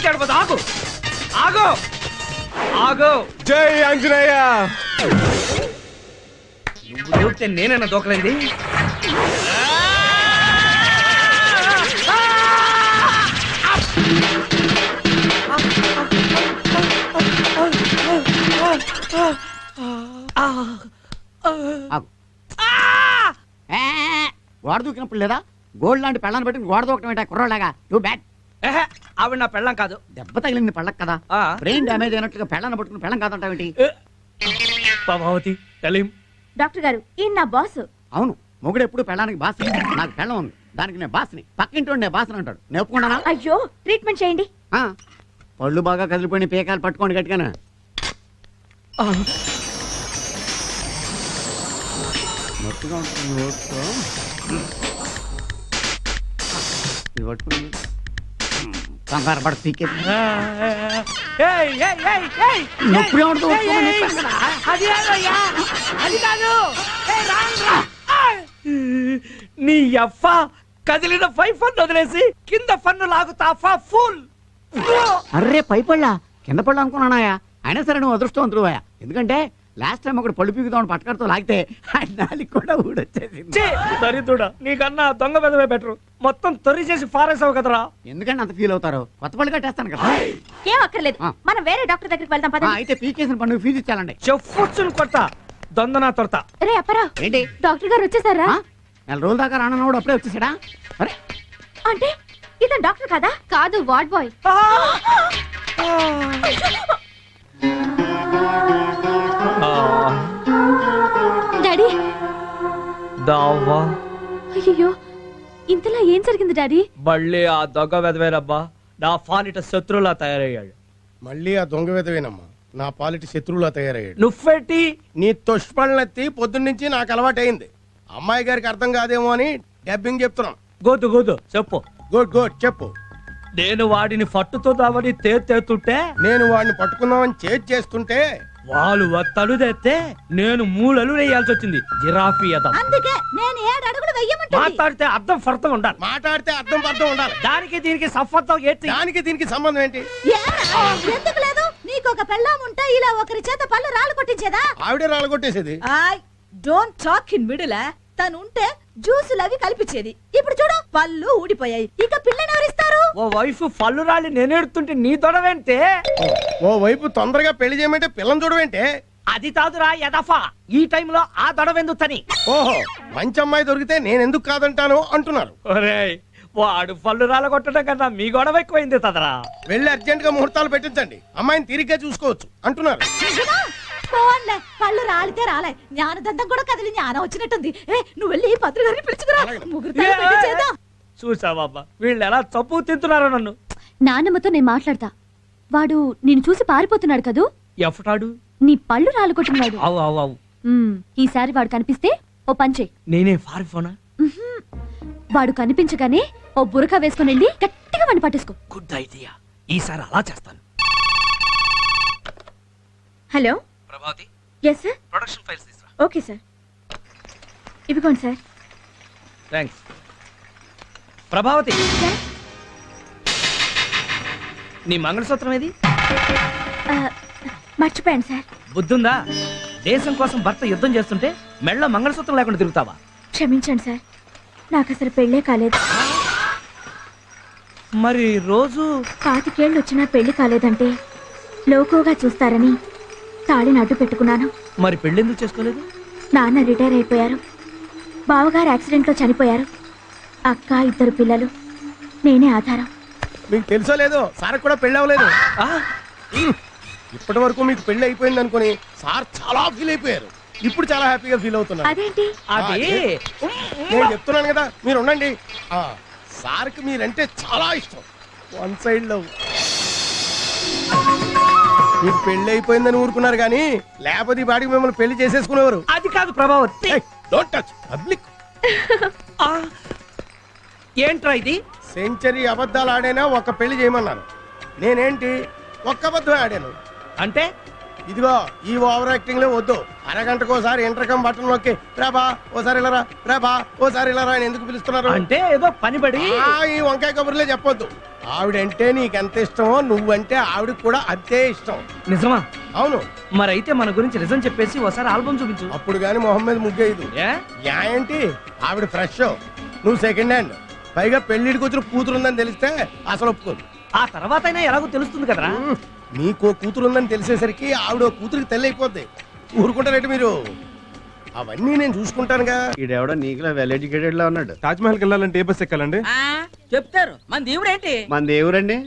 గడపదు. ఆగు ఆగు ఆగు. జై ఆంజనేయ. నువ్వు దూకితే నేనన్నా దూకలేంది. గోడ దూకినప్పుడు లేదా గోల్డ్ లాంటి పెళ్ళాన్ని పెట్టి గోడ దూకటం ఏంటా కుర్రోలాగా? Too bad. ఆవిడ నా పెళ్ళం కాదు. దెబ్బ తగిలింది పళ్ళకి కదా, బ్రెయిన్ డ్యామేజ్ అయినట్లుగా పెళ్ళాన్ని పట్టుకుని పెళ్ళం కాదంటావేంటి? పద్మావతి కలీం. డాక్టర్ గారు ఈయన నా బాస్. అవును, మొగుడు ఎప్పుడు పెళ్ళానికి బాస్. నాకు పెళ్ళం ఉంది, దానికి నేను బాస్ని. పక్కింటి నేను బాస్ని అంటాడు. నేను ఒప్పుకున్నానా? అయ్యో ట్రీట్మెంట్ చేయండి. పళ్ళు బాగా కదిలిపోయిన పేకాలు పట్టుకోండి గట్టిగానే. మొత్తగా ఉంటుంది ఓట్తో. ఇది పట్టుకుని కంగారు పడ పీకే నొప్పి అది కాదు. నీ అఫ కదిలిన పై ఫన్ను వదిలేసి కింద ఫన్ను లాగుతా. ఫుల్. అర్రే పై పళ్ళ కింద పళ్ళు అనుకున్నానాయా? అయినా సరే నువ్వు అదృష్టవంతుడువా. ఎందుకంటే లాస్ట్ టైం ఒకటి పళ్ళు పీకుదామని పట్టుకరతో లాగితే నాలుగు కూడా ఊడొచ్చేసింది. దరిద్రుడా, నీకన్నా దొంగ పెదవే బెటరు. మొత్తం తొర్రి చేసి ఫారేసావు కదరా. ఎందుకంటే అంత ఫీల్ అవుతారు? కొత్త పళ్ళు కట్టేస్తాను కదా. ఏం అక్కర్లేదు, మనం వేరే డాక్టర్ దగ్గరికి వెళ్దాం పద. అయితే పీకేసిన పండుగ ఫీజు ఇచ్చాలండి. చెప్పుచ్చుని కొడతా, దొందనా తొడతా. రే అప్పరా, ఏంటి డాక్టర్ గారు వచ్చేసారా? నెల రోజుల దాకా రానన్నాడు, అప్పుడే వచ్చేసాడా? అరే అంటే ఇతను డాక్టర్ కదా? కాదు, వార్డ్ బాయ్. డాడీ దావా. అయ్యో ఇంతలా ఏం జరిగింది డాడీ? మళ్ళీ ఆ దొంగ వెదవేనబ్బా నా పాలిట శత్రువులా తయారయ్యాడు. మళ్ళీ ఆ దొంగ విధవేనమ్మా నా పాలిటి శత్రువులా తయారయ్యాడు. నువ్వేంటి నీ తుష్పళ్ళెత్తి పొద్దున్నుంచి నాకు అలవాటైంది. అమ్మాయి గారికి అర్థం కాదేమో అని డబ్బింగ్ చెప్తున్నాం. గోదు గోదు చెప్పు. గుడ్ గుడ్ చెప్పు. నేను వాడిని పట్టుతుందామని తేతుంటే, నేను వాడిని పట్టుకుందామని చేస్తుంటే వాళ్ళు తలుదేస్తే నేను మూలలు వేయాల్సి వచ్చింది. జిరాఫీ అదం. అందుకే నేను 7 అడుగులు వెయ్యమంటుంది. మాట్లాడితే అర్థం ఫర్థం ఉండాలి. మాట్లాడితే అర్థం పర్థం ఉండాలి. దానికి దీనికి సంబంధం ఏంటి? దానికి దీనికి సంబంధం ఏంటి? ఎందుకు లేదు? నీకు ఒక పెళ్ళాం ఉంటే ఇలా ఒకరి చేత పళ్ళు రాళ్ళు కొట్టించేదా? ఆవిడే రాలగొట్టేసేది. I don't talk in middle. తను ఉంటే జ్యూసులు అవి కల్పించేది. ఇప్పుడు చూడు పళ్ళు ఊడిపోయాయి. ఇక పిల్లని ఎవరిస్తారు? ఓ వైఫ్ పళ్ళు రాలి నేనేడుతుంటే నీ తొడవేంటే? ఓ వైపు తొందరగా పెళ్లి చేయమంటే పిల్లని చూడవేంటే? అది కాదురా యదఫా, ఈ టైంలో ఆ దొడవెందుతని. ఓహో, మంచి అమ్మాయి దొరికితే నేను ఎందుకు కాదంటాను అంటున్నారు. ఒరేయ్, వాడు పళ్ళు రాల కొట్టడం కన్నా మీ గొడవ ఎక్కువైంది తదరా. వెళ్ళి అర్జెంట్ గా ముహూర్తాలు పెట్టించండి, అమ్మాయిని తీరిగ్గా చూసుకోవచ్చు అంటున్నారు. పోన్లే, పళ్ళు రాలితే రాలే. జ్ఞానదంతం కూడా కదిలి జ్ఞానం వచ్చినట్టుంది. నువ్వు వెళ్ళి పత్రికారిని పిలుచుకురా. ముహూర్తాలు పెట్టించేద్దాం. చూసావబ్బా వీళ్ళు ఎలా చప్పు తింటున్నారో నన్ను. నాన్నమ్మతో నేను మాట్లాడతా. వాడు నిన్ను చూసి పారిపోతున్నాడు కదూ? ఎఫటాడు? నీ పళ్ళు రాళ్ళు కొట్టినవాడు. అవు అవు అవు. ఈసారి వాడు కనిపిస్తే ఓ పంచే. నేనే పారిపోనా? వాడు కనిపించగానే ఓ బురక వేసుకుని వెళ్ళి గట్టిగా వాడిని పట్టేసుకో. గుడ్ ఐడియా, ఈసారి అలా చేస్తాను. Hello Prabhavati. Yes sir. Production files తీసురా. Okay sir. ఇదిగోండి సార్. థ్యాంక్స్. ప్రభావతి, నీ మంగళసూత్రం ఏది? మర్చిపోయాను సార్. బుద్ధుందా? దేశం కోసం భర్త యుద్ధం చేస్తుంటే మెళ్ళ మంగళసూత్రం లేకుండా తిరుగుతావా? క్షమించండి సార్, నాకు అసలు పెళ్ళే కాలేదు. మరి రోజు 25 ఏళ్ళు వచ్చినా పెళ్లి కాలేదంటే లోకుగా చూస్తారని తాళిని అడ్డు పెట్టుకున్నాను. మరి పెళ్ళెందుకు చేసుకోలేదు? నాన్న రిటైర్ అయిపోయారు, బావగారు యాక్సిడెంట్లో చనిపోయారు, అక్క 2 పిల్లలు, నేనే ఆధారం. మీకు తెలుసో లేదో సార్ కూడా పెళ్లి అవ్వలేదు. ఇప్పటి వరకు మీకు పెళ్లి అయిపోయింది అనుకుని సార్ చాలా ఫీల్ అయిపోయారు. ఇప్పుడు చాలా హ్యాపీగా ఫీల్ అవుతున్నారు. అదేంటి? అది నేను చెప్తున్నాను కదా, మీరు ఉండండి. సార్కి మీరంటే చాలా ఇష్టం. One side love. మీకు పెళ్లి అయిపోయిందని ఊరుకున్నారు కానీ లేకపోతే ఈ బాడీకి మిమ్మల్ని పెళ్లి చేసేసుకునేవారు. అది కాదు ప్రభావతి. Don't touch public. ఏంట్రా ఇది? సెంచరీ అబద్ధాలు ఆడైనా ఒక పెళ్లి చేయమన్నాను. నేనేంటి ఒక్క అబద్ధం ఆడాను. అంటే ఇదిగో ఈ ఓవర్ యాక్టింగ్ లో వద్దు. అరగంటకోసారి ఇంటర్కమ్ బటన్ నొక్కి రేబా ఓసారి ఇలారా, రేబా ఓసారి ఇలారా అని ఎందుకు పిలుస్తున్నారు? అంటే ఏదో పని పడి ఈ వంకాయ కబుర్లే చెప్పొద్దు. ఆవిడంటే నీకెంత ఇష్టమో నువ్వంటే ఆవిడకి కూడా అంతే ఇష్టం. నిజమా? అవును. మరైతే మన గురించి నిజం చెప్పేసి ఒకసారి ఆల్బమ్ చూపించు. అప్పుడు గాని మొహం మీద ముగ్గేయదు. యా ఏంటి? ఆవిడ ఫ్రెష్, నువ్వు సెకండ్ హ్యాండ్. పైగా పెళ్లిడికి వచ్చిన కూతురు ఉందని తెలిస్తే అసలు ఒప్పుకోదు. ఆ తర్వాత అయినా ఎలాగో తెలుస్తుంది కదరా. నీకో కూతురు ఉందని తెలిసేసరికి ఆవిడ కూతురికి తెల్ల అయిపోద్ది. ఊరుకుంటారేంటి మీరు? అవన్నీ నేను చూసుకుంటానుగా. ఈడెవడో నీకులో వెల్ ఎడ్యుకేటెడ్ లా ఉన్నాడు. తాజ్ మహల్కి వెళ్ళాలంటే ఏ బస్ ఎక్కాలండి? చెప్తారు. మన దేవుడేంటి? మన దేవురండి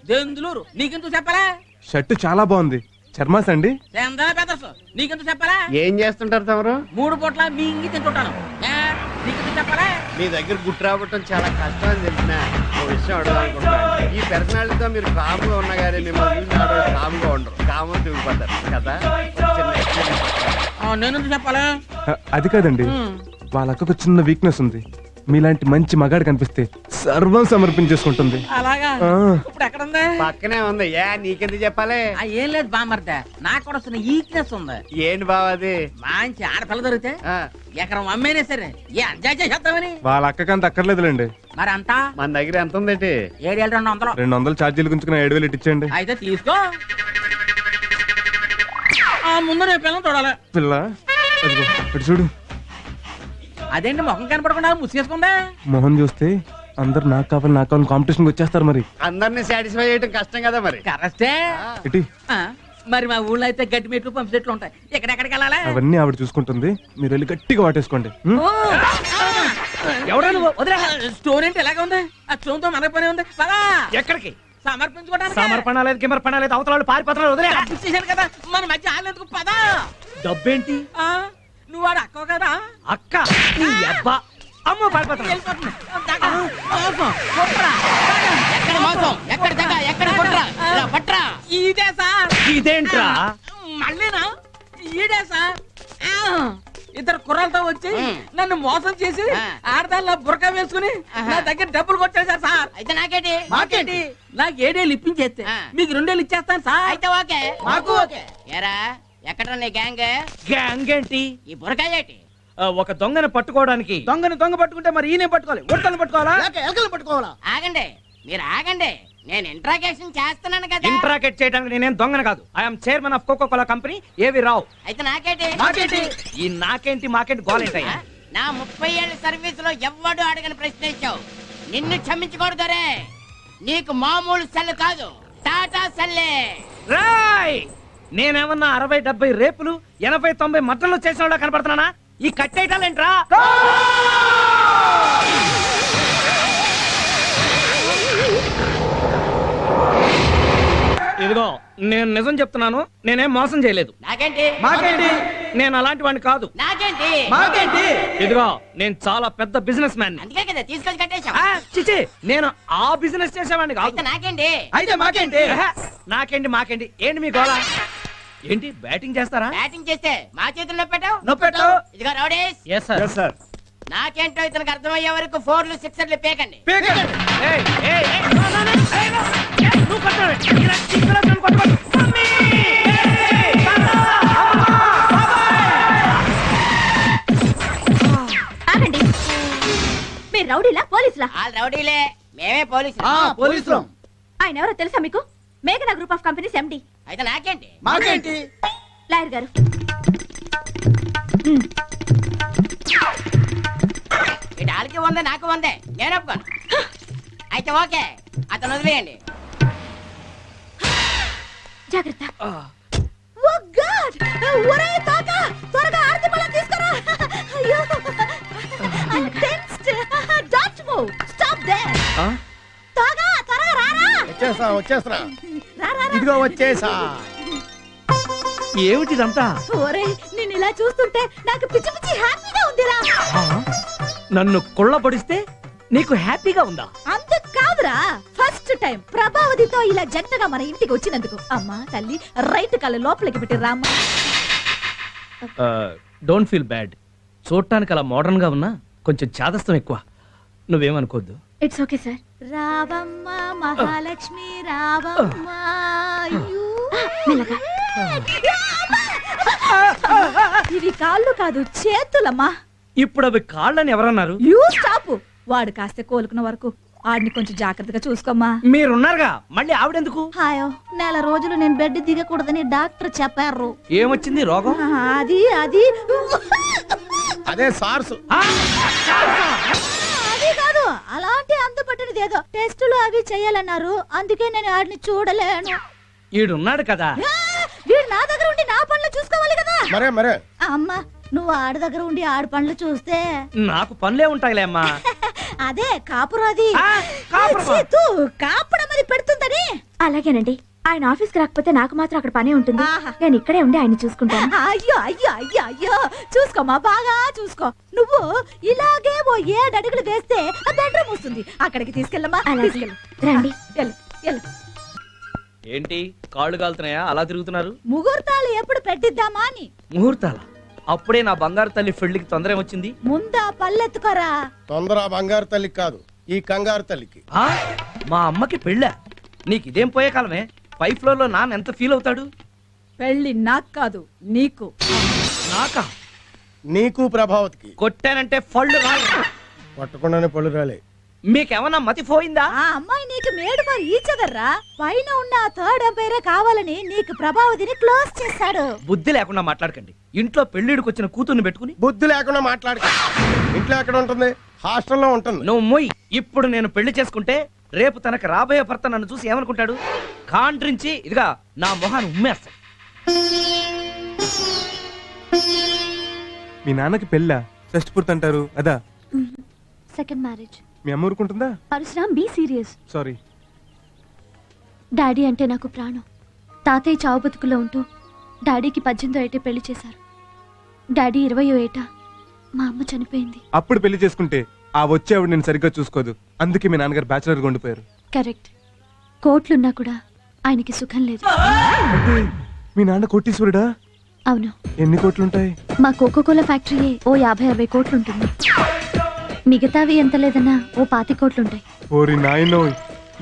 దెందులూరు. నీకెందుకు చెప్పాలా? షర్ట్ చాలా బాగుంది. చర్మాస్ అండి? చందా పెదర్సు. నీకెందుకు చెప్పాలా? ఏం చేస్తుంటారు తమరు? 3 పూట్ల మింగి తింటుంటాను. నీకెందుకు చెప్పాలా? మీ దగ్గర గుట్టు రావటం చాలా కష్టం అని తెలిసిన ఓ విషయం అడగాలనుకుంటున్నాను. ఈ పర్సనాలిటీతో మీరు కామ్ గా ఉన్నా కానీ మిమ్మల్ని చూసి కామ్ గా ఉండరు, కామ్ దిగిపోతారు కదా. నేనెందుకు చెప్పాలా? అది కాదండి, వాళ్ళ అక్కకు చిన్న వీక్నెస్ ఉంది. మీలాంటి మంచి మగాడు కనిపిస్తే సర్వం సమర్పించేసుకుంటుంది. అలాగా? ఆ. ఇప్పుడు ఎక్కడుంది? పక్కనే ఉంది. నీకెందుకు చెప్పాలి? ఏం లేదు బామర్దే, నాకు కూడా చిన్న ఈక్నెస్ ఉంది. ఏంటి బావ అది? మంచి ఆడపిల్ల దొరికితే ఎకరం అమ్మేనే సరే ఏ ఎంజాయ్ చేసేద్దామని. వాళ్ళ అక్కకి అంత అక్కర్లేదులేండి. మరి అంతా మన దగ్గర ఎంత ఉందేంటి? 7,200. 200 ఛార్జీలు గుంచుకుని 7,000 ఇచ్చేయండి. అయితే తీసుకో. ముందు రేపు పిల్లలు చూడాలి. పిల్ల అదిగో ఇటు చూడు. అదేంటి ముఖం కనపడకుండా ముసుగేసుకుందా? మొహం చూస్తే అందరు నాకు కావాలి కాంపిటీషన్ వచ్చేస్తారు. మరి అందరినీ సాటిస్ఫై చేయడం కష్టం కదా మరి. కరెక్టే. ఇటీ మరి మా ఊళ్ళో అయితే గడ్డి మెట్లు పంపు చెట్లు ఉంటాయి. ఎక్కడెక్కడికి వెళ్ళాలి? అవన్నీ ఆవిడ చూసుకుంటుంది. మీరు వెళ్ళి గట్టిగా వాటేసుకోండి. ఎవడా నువ్వు? వదిలే. స్టోన్ ఏంటి ఎలాగ ఉంది? ఆ స్టోన్ తో మనకు పని ఉంది. పదా ఎక్కడికి? సమర్పించుకోవడానికి. సమర్పణ లేదు, గిమర్పణ లేదు. అవతల వాళ్ళు పారిపోతున్నారు. వదిలే. డబ్బు ఇచ్చేసాను కదా, మన మధ్య ఆలేందుకు. పదా. డబ్బేంటి? నువ్వు వాడు అక్కవు కదా. అక్క నీ అబ్బా. అమ్మో పారిపోతున్నా. వెళ్ళిపోతుంది. మోసం. కుట్ర. ఎక్కడ మోసం? ఎక్కడ దగ? ఎక్కడ కుట్ర? ఇలా పట్రా. ఇదే సార్. ఇదేంట్రా? మళ్ళీనా? ఈడే సార్. ఇద్దరు కుర్రలతో వచ్చి నన్ను మోసం చేసి ఆడదాల్లో బురక వేసుకుని నా దగ్గర డబ్బులు కొట్టేశారు సార్. అయితే నాకేంటి? మాకేంటి? నాకు 7 ఏళ్ళు ఇప్పించేస్తే మీకు 2 ఏళ్ళు ఇచ్చేస్తాను సార్. అయితే ఓకే. మాకు ఓకే. ఎరా ఎక్కడ నీ గ్యాంగ్? గ్యాంగ్ ఏంటి? ఈ బురకాయ ఏంటి? ఒక దొంగను పట్టుకోవడానికి. దొంగ పట్టుకుంటే మరి ఈయన పట్టుకోవాలి. ఉడతలు పట్టుకోవాలా? పట్టుకోవాలా? ఆగండి, మీరు ఆగండి. నేను ఇంట్రాగేషన్ చేస్తున్నాను కదా. ఇంట్రాగేట్ చేయడానికి నేనేం దొంగను కాదు. I'm chairman of Coca Cola company, ఏవి రావు. అయితే నాకేంటి? మాకేంటి? ఈ నాకేంటి మాకేంటి గోలేంటయ్యా? నా 30 ఏళ్ల సర్వీస్ లో ఎవ్వడు అడగని ప్రశ్న ఇచ్చావు. నిన్ను క్షమించకూడదు రే. నీకు మామూలు సెల్ కాదు, టాటా సెల్లే. రాయ్, నేనేమన్నా 60-70 రేపులు 80-90 మట్టలు చేసిన కనపడుతున్నానా? ఈ కట్టేయటాలేంట్రా? ఇదిగో నేను నిజం చెప్తున్నాను, నేనేం మోసం చేయలేదు. నాకేంటి? మాకేంటి? నేను అలాంటి వాడిని కాదు. నాకేంటి? మాకేంటి? ఇదిగో నేను చాలా పెద్ద బిజినెస్ మ్యాన్. అందుకే కదా తీసుకొని కట్టేశావు. చిచి, నేను ఆ బిజినెస్ చేసేవాడిని కాదు. అయితే నాకేంటి? అయితే మాకేంటి? నాకేంటి మాకేంటి? ఏంటి మీ గోళ? ఏంటి బ్యాటింగ్ చేస్తారా? బ్యాటింగ్ చేస్తే మా చేతుల్లో పెట్టావు. నొప్పెట్టు. ఇదిగో రౌడీస్, ఎస్ సార్. నాకేంటో ఇతనికి అర్థమయ్యే వరకు 4లు 6లు పేకండి. ఆగండి. మీరు రౌడీలా పోలీసులా? వాళ్ళు రౌడీలే, మేమే పోలీసులు. పోలీసులు. ఆయన ఎవరో తెలుసా మీకు? మేఘనా గ్రూప్ ఆఫ్ కంపెనీస్ ఎండి. అయితే నాకేంటి? మాకేంటి? లాయర్ గారు, ఇటు వాళ్ళకి ఉందే నాకు ఉందే, నేను ఒప్పుకోను. అయితే ఓకే, అతను వదిలేయండి. జాగ్రత్త. ఓ గాడ్! ఒరేయ్ తాత, త్వరగా ఆర్తి పళ్ళ తీసుకురా. అయ్యో, I'm tensed. Don't move. Stop there. తాగా, త్వరగా రారా. వచ్చేస్తా. రారా. ఇదిగో వచ్చేసా. ఏమిటిదంతా? ఒరేయ్, నిన్ను ఇలా చూస్తుంటే నాకు పిచ్చి పిచ్చి హ్యాపీగా ఉందిరా. నన్ను కుళ్ళబడిస్తే నీకు హ్యాపీగా ఉందా? అంతకు కాదురా, ఫస్ట్ టైం ప్రభావతితో ఇలా జంటగా మన ఇంటికి వచ్చినందుకు. అమ్మా తల్లి, రైట్ కళ్ళ లోపలికి పెట్టి రామ్మా. Don't feel bad. చూడటానికి అలా మోడర్న్ గా ఉన్నా కొంచెం చాదస్తం ఎక్కువ. నువ్వేమనుకోద్దు. It's okay sir. రావమ్మ మహాలక్ష్మి రావమ్మ. మెల్లగా. ఇవి కాళ్ళు కాదు చేతులమ్మా. ఇప్పుడు అవి కాళ్ళని ఎవరన్నారు? You stop. వాడు కాస్త కోలుకున్న వరకు ఆడిని కొంచెం జాగ్రత్తగా చూసుకోమ్మా. మీరున్నారుగా, మళ్ళీ ఆవిడెందుకు? హాయో, నెల రోజులు నేను బెడ్ దిగకూడదని డాక్టర్ చెప్పారు. ఏమొచ్చింది రోగం? అది అది అదే సార్సు. అది కాదు, అలాంటి అంతుపట్టినది ఏదో టెస్టులు అవి చెయ్యాలన్నారు. అందుకే నేను ఆడిని చూడలేను. ఈడున్నాడు కదా. వీడు నా దగ్గర ఉండి నా పనులు చూసుకోవాలి కదా. మరే అమ్మా, నువ్వు ఆడి దగ్గర ఉండి ఆడి పనులు చూస్తే నాకు పనులే ఉంటాయిలే అమ్మా. అదే కాపురాది. ఆ, కాపురమా? కాపడం అది పెడుతుందని. అలాగేనండి. ఆయన ఆఫీస్కి రాకపోతే నాకు మాత్రం అక్కడ పనే ఉంటుంది. ఆహా. నేను ఇక్కడే ఉండి ఆయన చూసుకుంటాను. అయ్యో అయ్యో అయ్యో అయ్యో, చూసుకోమా, బాగా చూసుకో. నువ్వు ఇలాగే ఓ 7 అడుగులు వేస్తే ఆ బెడ్రూమ్ వస్తుంది. అక్కడికి తీసుకెళ్ళమ్మా. అలాగే. తీసుకెళ్ళు. రండి. వెళ్ళు, వెళ్ళు. ఏంటి కాళ్ళు కాలుతున్నాయా అలా తిరుగుతున్నారు? ముహూర్తాలు ఎప్పుడు పెట్టిద్దామా అని. ముహూర్తాల అప్పుడే నా బంగారు తల్లి పెళ్లికి తొందర వచ్చింది. ముందా పల్లెత్తుకోరా. తొందర బంగారు తల్లికి కాదు, ఈ కంగారు తల్లికి. ఆ మా అమ్మకి పెళ్ళా? నీకు ఇదేం పోయే కాలమే. 5th ఫ్లోర్ లో నాన్న ఎంత ఫీల్ అవుతాడు? పెళ్లి నాకు కాదు, నీకు. నాకా? నీకు ప్రభావతికి. కొట్టానంటే ఫళ్ళు రాలి. పట్టకుండానే పళ్ళు రాలే. మీకేమన్నా మతి పోయిందా? ఆ అమ్మాయి నీకు మేడ్ ఫర్ ఈచ్ అదర్ రా. పైన ఉన్న థర్డ్ ఎంపైరే కావాలని నీకు ప్రభావతిని క్లోజ్ చేశాడు. బుద్ధి లేకుండా మాట్లాడకండి. ఇంట్లో పెళ్లిడికి వచ్చిన కూతుర్ని పెట్టుకుని బుద్ధి లేకుండా మాట్లాడక. ఇంట్లో ఎక్కడ ఉంటుంది? హాస్టల్లో ఉంటుంది. నువ్వు మొయ్. ఇప్పుడు నేను పెళ్లి చేసుకుంటే రేపు తనకు రాబోయే భర్త నన్ను చూసి ఏమనుకుంటాడు? కాండ్రించి ఇదిగా నా మొహాన్ని ఉమ్మేస్తా. మీ నాన్నకి పెళ్ళా? షష్టిపూర్తి అంటారు అదా? Second marriage. మీ అమ్మ ఊరుకుంటుందా? Parashuram, be serious. Sorry. Daddy అంటే నాకు ప్రాణం. తాతయ్య చావు బతుకులో ఉంటూ డాడీకి 18వ ఏటే పెళ్లి చేశారు. డాడీ 20వ ఏట మా అమ్మ చనిపోయింది. అప్పుడు పెళ్లి చేసుకుంటే ఆ వచ్చే ఆవిడ నేను సరిగ్గా చూసుకోదు. అందుకే మీ నాన్నగారు బ్యాచులర్గా ఉండిపోయారు. కరెక్ట్. కోట్లున్నా కూడా ఆయనకి సుఖం లేదు. మీ నాన్న కోటీశ్వరుడా? అవును. ఎన్ని కోట్లుంటాయి? మా కోకోకోలా ఫ్యాక్టరీయే ఓ 50-60 కోట్లు ఉంటుంది. మిగతావి ఎంత లేదన్నా ఓ 25 కోట్లుంటాయి. ఓరి నాయనో,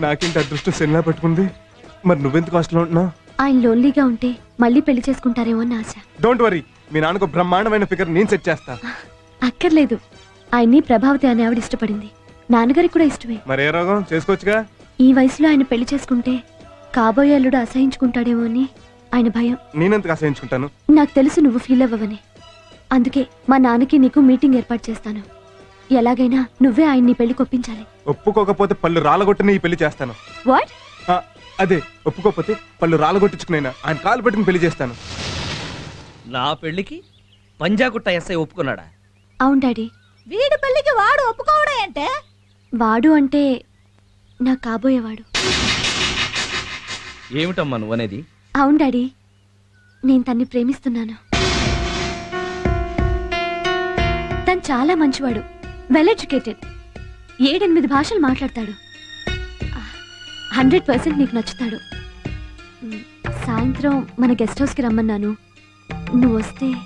నాకేంటి అదృష్టం సెల్లా పట్టుకుంది. మరి నువ్వెందుకు హాస్టల్లో ఉంటున్నావు? ఆయన లోన్లీగా ఉంటే మళ్ళీ పెళ్లి చేసుకుంటారేమో అని ఆశ. డోంట్ వరీ, మీ నాన్నకు బ్రహ్మాండమైన ఫిగర్ నేను సెట్ చేస్తా. అక్కర్లేదు. ఆయన్ని ప్రభావతి అనే ఆవిడ ఇష్టపడింది. నాన్నగారికి కూడా ఇష్టమే. మరే రోగం చేసుకోవచ్చుగా. ఈ వయసులో ఆయన పెళ్లి చేసుకుంటే కాబోయే అల్లుడు అసహించుకుంటాడేమో అని ఆయన భయం. నేనెందుకు అసహించుకుంటాను? నాకు తెలుసు నువ్వు ఫీల్ అవ్వవని. అందుకే మా నాన్నకి నీకు మీటింగ్ ఏర్పాటు చేస్తాను. ఎలాగైనా నువ్వే ఆయన్ని పెళ్లి కొప్పించాలి. ఒప్పుకోకపోతే పళ్ళు రాలగొట్టని ఈ పెళ్లి చేస్తాను. వాట్? అదే, ఒప్పుకోకపోతే పళ్ళు రాలగొట్టించుకునైనా ఆయన కాలు పట్టుకుని పెళ్లి చేస్తాను. నా పెళ్లికి పంజాగుట్ట ఎస్ఐ ఒప్పుకున్నాడా? అవును డాడీ. వీడి పెళ్లికి వాడు ఒప్పుకోవడం అంటే? వాడు అంటే నా కాబోయేవాడు. ఏమిటమ్మా నువ్వనేది? అవును డాడీ, నేను తన్ని ప్రేమిస్తున్నాను. తను చాలా మంచివాడు, వెల్ ఎడ్యుకేటెడ్, 7-8 భాషలు మాట్లాడతాడు. 100% నీకు నచ్చుతాడు. సాయంత్రం మన గెస్ట్ హౌస్కి రమ్మన్నాను. నువ్వు వస్తే